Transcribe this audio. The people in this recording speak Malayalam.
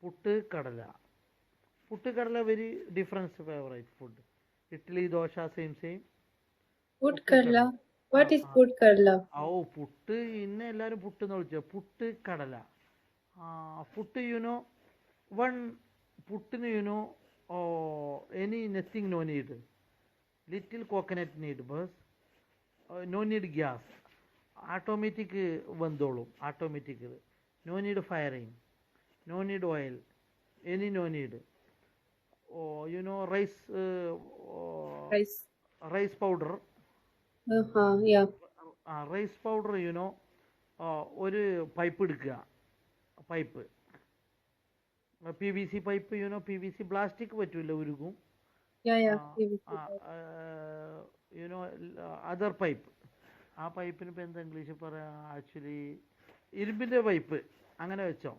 പുട്ട് കടല. പുട്ട് കടല very difference favourite food. Idli dosa same. Food puttu Kerala. കടല. ആ What is ആ food Kerala? പുട്ട് ഇന്ന് എല്ലാവരും പുട്ട് എന്ന് വിളിച്ചോ. പുട്ട് കടല. പുട്ട് യുനോ വൺ പുട്ടിന് you know any nothing no need. Little coconut need bus. No need gas. Automatic വെന്തോളും. Automatic. No need firing. No need oil. Any no need. You know rice Rice. Rice powder. Yeah. Rice powder you know ഒരു പൈപ്പ് എടുക്കുക. Pipe PVC pipe you know PVC plastic പറ്റൂല ഉരുകും. Yeah. PVC. You know other pipe. ആ പൈപ്പിന് ഇപ്പം എന്താ ഇംഗ്ലീഷിൽ പറയാ? ആക്ച്വലി ഇരുമ്പിൻ്റെ പൈപ്പ് അങ്ങനെ വെച്ചോ.